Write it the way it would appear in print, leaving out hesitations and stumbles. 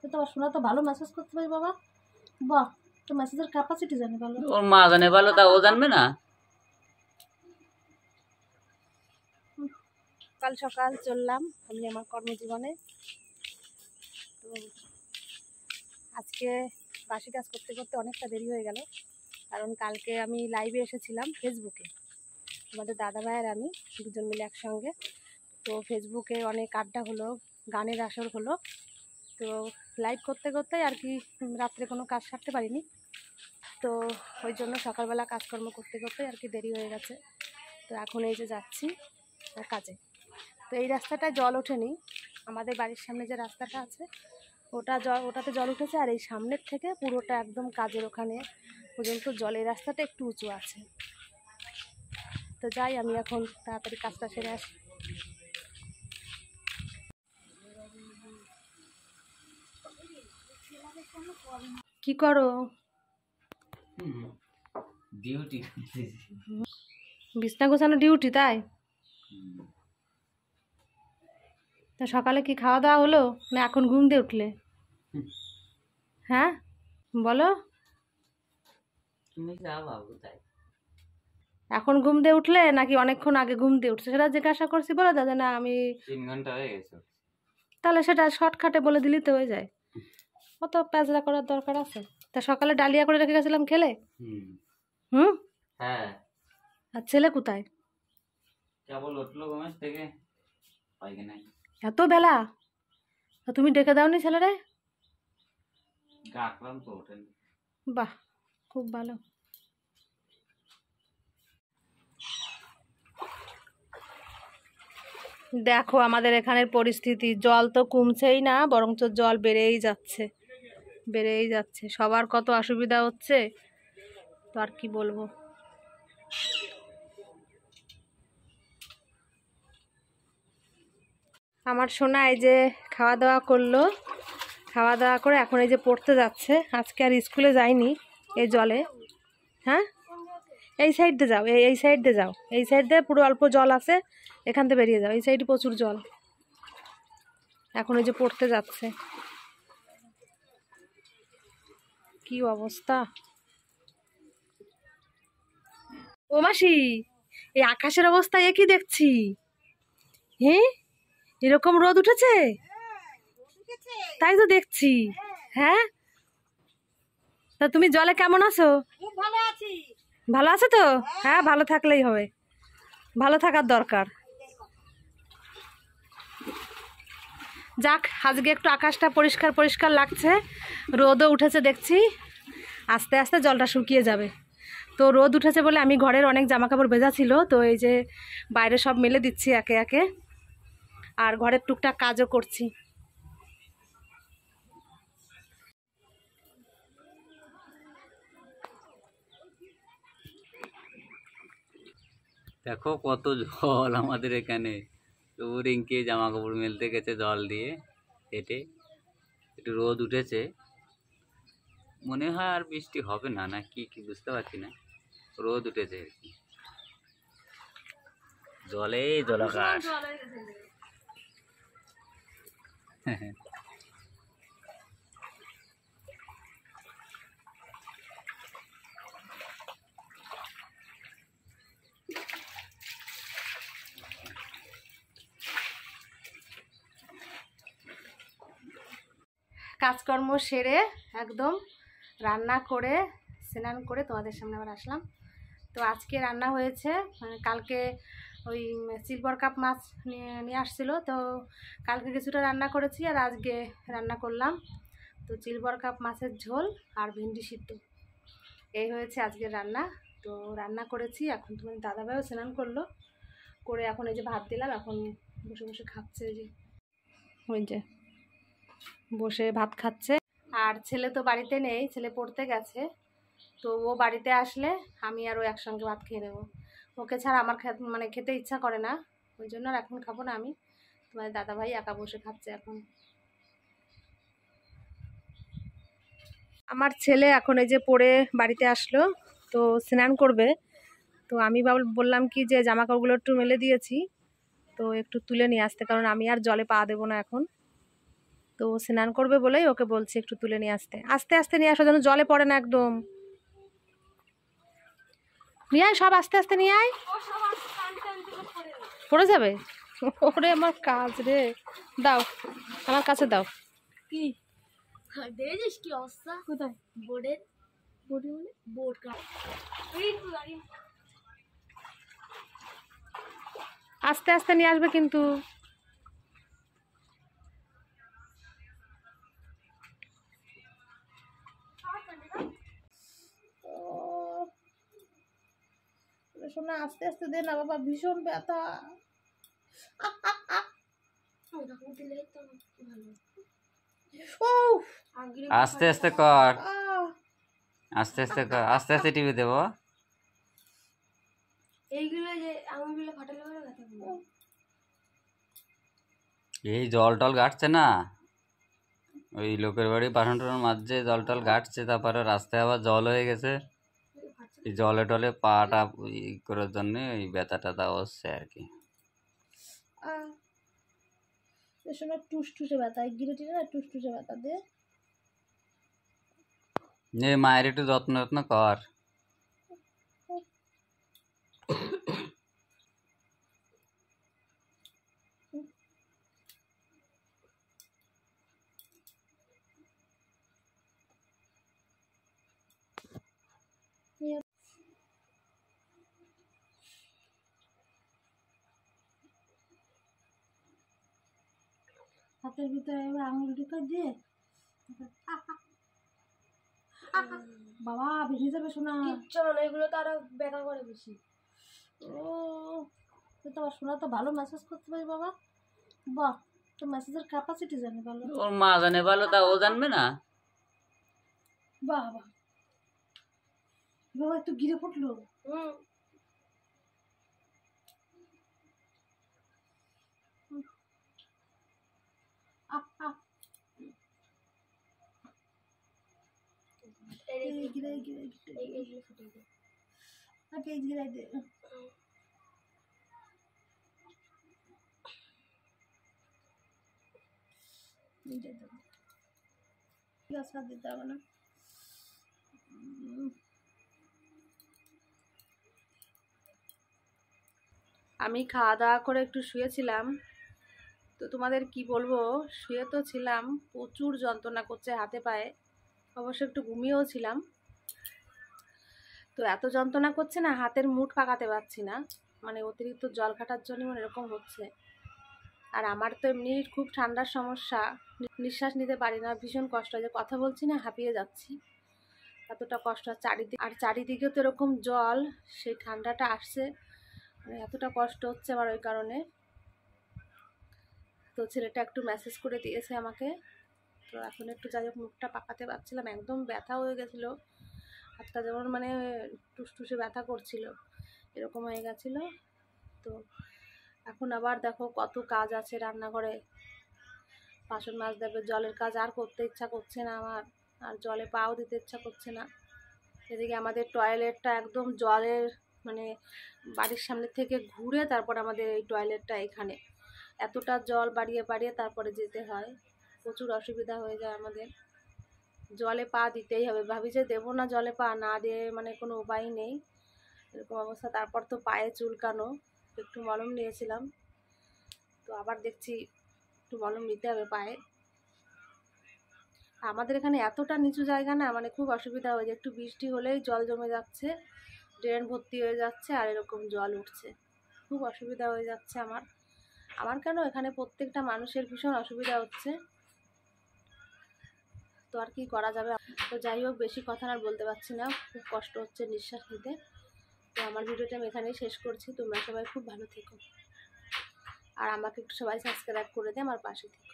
তো তোমার শোনা তো ভালো মেসেজ করতে পারি বাবা। বাহ, তো মেসেজের ক্যাপাসিটি জানে ভালো। ওর মা জানে ভালো, তা ও জানবে না? সকাল সকাল চললাম আমি আমার কর্মজীবনে। তো আজকে বাসি কাজ করতে করতে অনেকটা দেরি হয়ে গেল, কারণ কালকে আমি লাইভে এসেছিলাম ফেসবুকে, আমাদের দাদা ভাইয়ের আমি দুজন মিলে একসঙ্গে। তো ফেসবুকে অনেক আড্ডা হলো, গানের আসর হলো। তো লাইভ করতে করতে আর কি রাত্রে কোনো কাজ সারতে পারিনি। তো ওই জন্য সকালবেলা কাজকর্ম করতে করতে আর কি দেরি হয়ে গেছে। তো এখন এই যে যাচ্ছি কাজে। তো এই রাস্তাটায় জল ওঠেনি, আমাদের বাড়ির সামনে যে রাস্তাটা আছে ওটাতে জল উঠেছে, আর এই সামনের থেকে পুরোটা একদম কাজের ওখানে পর্যন্ত জল। এই রাস্তাটা একটু উঁচু আছে। তো যাই, আমি এখন তাড়াতাড়ি কাজটা সেরে আসি। কি করো? ডিউটি। বিছনা গোছানো ডিউটি, তাই? তা সকালে কি খাওয়া দাওয়া হলো, না এখন ঘুম দিয়ে উঠলে? হ্যাঁ বলো। তুমি যা ভাবো তাই। এখন ঘুম দিয়ে উঠলে নাকি অনেকক্ষণ আগে ঘুম দিয়ে উঠছে, সেটা জিজ্ঞাসা করছি। বলে দাদা না আমি 3 ঘন্টা হয়ে গেছে। তাহলে সেটা শর্টকাটে বলে দিলি তো হয়ে যায়, অত প্যাজরা করার দরকার আছে? তা সকালে ডালিয়া করে রেখে গেছিলাম, খেলে? হুম। হ্যাঁ। আর ছেলে কোথায়? কেবল উঠলো ঘুমের থেকে, পাইকে নাই। এত বেলা? তা তুমি ডেকে দাওনি ছেলেরে? ডাকলাম তো ওঠেন। বাহ, খুব ভালো। দেখো আমাদের এখানের পরিস্থিতি, জল তো কমছেই না, বরঞ্চ জল বেড়েই যাচ্ছে বেড়েই যাচ্ছে। সবার কত অসুবিধা হচ্ছে, তো আর কি বলবো। আমার সোনা এই যে খাওয়া দাওয়া করলো, খাওয়া দাওয়া করে এখন এই যে পড়তে যাচ্ছে। আজকে আর স্কুলে যায়নি এই জলে। হ্যাঁ, এই সাইড দিয়ে যাও, এই সাইড দিয়ে যাও, এই সাইড দিয়ে পুরো অল্প জল আছে, এখান থেকে বেরিয়ে যাও। এই সাইডে প্রচুর জল। এখন এই যে পড়তে যাচ্ছে, কি অবস্থা। ও মাসি, এই আকাশের অবস্থা এ কি দেখছি? হ্যাঁ, এরকম রোদ উঠেছে, তাই তো দেখছি। হ্যাঁ, তা তুমি জলে কেমন আছো? ভালো আছো তো? হ্যাঁ, ভালো থাকলেই হবে, ভালো থাকার দরকার। যাক, আজকে একটু আকাশটা পরিষ্কার পরিষ্কার লাগছে, রোদও উঠেছে দেখছি। আস্তে আস্তে জলটা শুকিয়ে যাবে। তো রোদ উঠেছে বলে আমি ঘরের অনেক জামাকাপড় ভেজা ছিল, তো এই যে বাইরে সব মেলে দিচ্ছি একে একে, আর ঘরের টুকটাক কাজও করছি। দেখো কত জল আমাদের এখানে। তো রিঙ্কি জামা কাপড় মেলতে গেছে জল দিয়ে হেঁটে। একটু রোদ উঠেছে, মনে হয় আর বৃষ্টি হবে না, না কি কি বুঝতে পারছি না। রোদ উঠেছে আর কি, জলে জলাকাশ। কাজকর্ম সেরে একদম রান্না করে স্নান করে তোমাদের সামনে আবার আসলাম। তো আজকে রান্না হয়েছে, কালকে ওই সিলভার কাপ মাছ নিয়ে আসছিলো, তো কালকে কিছুটা রান্না করেছি, আর আজকে রান্না করলাম। তো সিলভার কাপ মাছের ঝোল আর ভেন্ডি সিদ্ধ, এই হয়েছে আজকের রান্না। তো রান্না করেছি, এখন তোমার দাদাভাইও স্নান করলো, করে এখন এই যে ভাত দিলাম, এখন বসে বসে খাচ্ছে। ওই যে বসে ভাত খাচ্ছে। আর ছেলে তো বাড়িতে নেই, ছেলে পড়তে গেছে। তো ও বাড়িতে আসলে আমি আর ও একসঙ্গে ভাত খেয়ে নেবো। ওকে ছাড়া আমার খেতে ইচ্ছা করে না, ওই জন্য আর এখন খাবো না আমি। তোমার দাদাভাই একা বসে খাচ্ছে এখন। আমার ছেলে এখন এই যে পড়ে বাড়িতে আসলো, তো স্নান করবে। তো আমি বললাম কি যে জামা কাপড়গুলো একটু মেলে দিয়েছি, তো একটু তুলে নিয়ে আসতে, কারণ আমি আর জলে পা দেবো না এখন। তো স্নান করবে বলেই ওকে বলছি একটু তুলে নিয়ে আসতে, আস্তে আস্তে নিয়ে আসো যেন জলে পড়ে না একদম। নিয়ে আয় সব, আস্তে আস্তে নিয়ে আয়, পড়ে যাবে। ওরে আমার কাজ রে, দাও আমার কাছে দাও। কি দেখেছিস কি অবস্থা? কোথায় বোর্ডের বডি মানে? বোর্ড কাট আস্তে আস্তে নিয়ে আসবে কিন্তু। শোনা আস্তে আস্তে দে না বাবা, ভীষণ ব্যথা। দিলে তো ভালো। উফ, আস্তে আস্তে কর, আহ, আস্তে আস্তে কর, আস্তে আস্তে টিপে দেবো। এইগুলো যে আঙুলগুলো ফাটালে পরে ব্যথা করবে। এই জল টল ঘাটছে না, ওই লোকের বাড়ি বাসন টাসন মাজছে, জল টল ঘাটছে, তারপরে রাস্তায় আবার জল হয়ে গেছে, এই জলে টলে পাটা করার জন্য এই ব্যথা ট্যাথা হচ্ছে আর কি। আহ। শোনা টুসটুসে ব্যথা, এই গিরেটিনে না টুসটুসে ব্যথা দে। মায়ের একটু যত্ন যত্ন কর। হাতের ভিতরে এবার আঙুল ঢুকে দিয়ে বাবা ভেঙে যাবে শোনা। কিচ্ছু না, এগুলো তো আরো ব্যথা করে বেশি। ও তো আমার শোনা তো ভালো ম্যাসেজ করতে পারি বাবা, বাহ তো ম্যাসেজের ক্যাপাসিটি জানে ভালো। ওর মা জানে ভালো, তা ও জানবে না? বাহ বাহ বাবা একটু গিরে ফুটলো। হুম আহ আহ এই গিরে গিরে এইগুলো ফুটে যায়। আগে এই গিরাই দে। এইটা দে, গ্যাস হাত দিতে হবে না। আমি খাওয়া দাওয়া করে একটু শুয়েছিলাম, তো তোমাদের কি বলবো, শুয়ে তো ছিলাম, প্রচুর যন্ত্রণা করছে হাতে পায়ে, অবশ্য একটু ঘুমিয়েও ছিলাম। তো এত যন্ত্রণা করছে না, হাতের মুঠ পাকাতে পারছি না, মানে অতিরিক্ত জল ঘাটার জন্য মানে এরকম হচ্ছে। আর আমার তো এমনি খুব ঠান্ডার সমস্যা, নিঃশ্বাস নিতে পারি না, ভীষণ কষ্ট হয়, যে কথা বলছি না হাঁপিয়ে যাচ্ছি, এতটা কষ্ট হয় চারিদিকে। আর চারিদিকে তো এরকম জল, সেই ঠান্ডাটা আসছে, মানে এতটা কষ্ট হচ্ছে আমার ওই কারণে। তো ছেলেটা একটু মেসেজ করে দিয়েছে আমাকে, তো এখন একটু যাই হোক মুখটা পাকাতে পারছিলাম, একদম ব্যথা হয়ে গেছিলো হাতটা, যেমন মানে টুসটুসে ব্যথা করছিল এরকম হয়ে গেছিলো। তো এখন আবার দেখো কত কাজ আছে রান্নাঘরে, বাসন মাছ দেবে, জলের কাজ আর করতে ইচ্ছা করছে না আমার, আর জলে পাও দিতে ইচ্ছা করছে না। এদিকে আমাদের টয়লেটটা একদম জলের মানে বাড়ির সামনে থেকে ঘুরে তারপর আমাদের এই টয়লেটটা এখানে, এতটা জল বাড়িয়ে বাড়িয়ে তারপরে যেতে হয়, প্রচুর অসুবিধা হয়ে যায় আমাদের, জলে পা দিতেই হবে, ভাবি যে দেবো না, জলে পা না দিয়ে মানে কোনো উপায় নেই, এরকম অবস্থা। তারপর তো পায়ে চুলকানো, একটু মলম নিয়েছিলাম, তো আবার দেখছি একটু মলম নিতে হবে পায়ে। আমাদের এখানে এতটা নিচু জায়গা না, মানে খুব অসুবিধা হয়ে যায়, একটু বৃষ্টি হলেই জল জমে যাচ্ছে, ড্রেন ভর্তি হয়ে যাচ্ছে, আর এরকম জল উঠছে, খুব অসুবিধা হয়ে যাচ্ছে আমার। আমার কেন, এখানে প্রত্যেকটা মানুষের ভীষণ অসুবিধা হচ্ছে, তো আর কি করা যাবে। তো যাই হোক বেশি কথা আর বলতে পারছি না, খুব কষ্ট হচ্ছে নিঃশ্বাস নিতে। তো আমার ভিডিওটা আমি এখানেই শেষ করছি, তোমরা সবাই খুব ভালো থেকো, আর আমাকে একটু সবাই সাবস্ক্রাইব করে দিয়ে আমার পাশে থেকো।